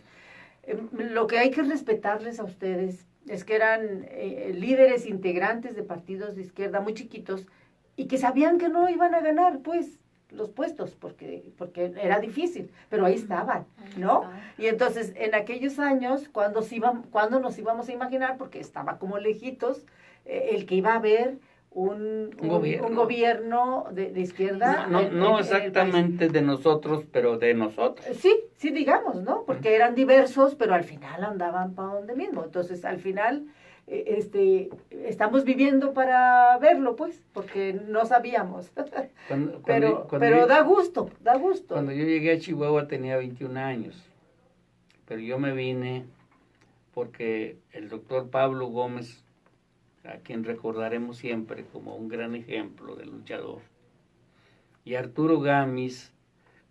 lo que hay que respetarles a ustedes es que eran líderes integrantes de partidos de izquierda muy chiquitos y que sabían que no iban a ganar, pues, los puestos, porque era difícil, pero ahí estaban, ¿no? Y entonces, en aquellos años, cuando nos íbamos a imaginar, porque estaba como lejitos, el que iba a haber un gobierno de izquierda. No exactamente de nosotros, pero de nosotros. Sí, digamos, ¿no? Porque eran diversos, pero al final andaban para donde mismo. Entonces, al final, estamos viviendo para verlo, pues, porque no sabíamos. Pero da gusto. Cuando yo llegué a Chihuahua tenía 21 años, pero yo me vine porque el doctor Pablo Gómez, a quien recordaremos siempre como un gran ejemplo de luchador, y Arturo Gamis,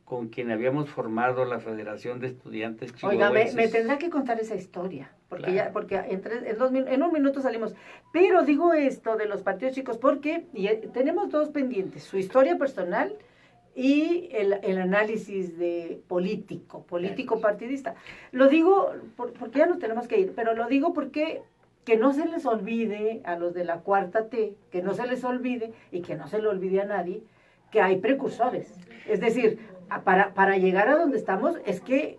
con quien habíamos formado la Federación de Estudiantes Chihuahuenses. Oiga, me tendrá que contar esa historia, porque Claro. porque en un minuto salimos. Pero digo esto de los partidos chicos porque tenemos dos pendientes, su historia personal y el análisis de político partidista. Lo digo porque ya no tenemos que ir, pero lo digo porque que no se les olvide a los de la cuarta T, que no se les olvide y que no se le olvide a nadie que hay precursores. Es decir, para llegar a donde estamos es que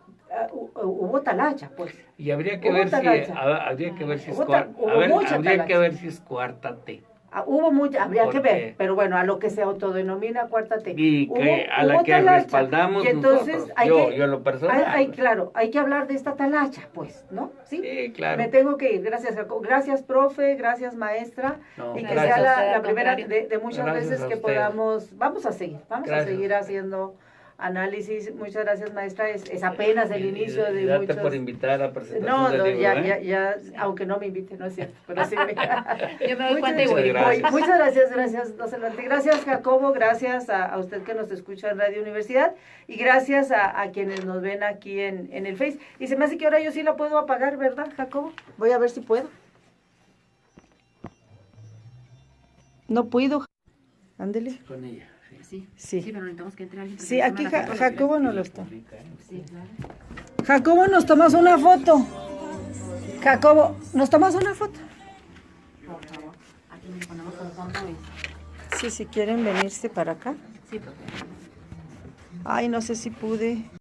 hubo talacha, pues. Y habría que Hubo ver talacha. habría que ver si es Hubo cuarta, mucha habría talacha. que ver si es cuarta T. Hubo mucha, habría que Porque- ver, pero bueno, a lo que se autodenomina cuarta T. Y que a la Hubo que talacha. respaldamos Y entonces nosotros. Yo lo personal. claro, hay que hablar de esta talacha, pues, ¿no? Sí, claro. Me tengo que ir. Gracias, Jacob. Gracias, profe. Gracias, maestra. No, Y que gracias. sea la Al primera contrario. de muchas Gracias veces a que usted. podamos. Vamos a seguir Gracias. haciendo análisis. Muchas gracias, maestra. Es apenas el inicio de Date muchos. por invitar a la presentación No, del libro, ya, aunque no me invite, no es cierto, pero sí me... Yo me doy cuenta y muchas voy. gracias. Muchas gracias, no se levante. Gracias, Jacobo, gracias a usted que nos escucha en Radio Universidad y gracias a quienes nos ven aquí en el Face. Y se me hace que ahora yo sí la puedo apagar, ¿verdad, Jacobo? Voy a ver si puedo. No puedo. Ándele. Con ella. Sí, Sí. sí, pero necesitamos que entre alguien. porque Sí, nos aquí toma la foto. Jacobo no lo está. Sí, claro. Jacobo, ¿nos tomas una foto? Jacobo, ¿nos tomas una foto? Por favor, aquí le ponemos un fondo y... Sí, si quieren venirse para acá. Sí, porque... Ay, no sé si pude.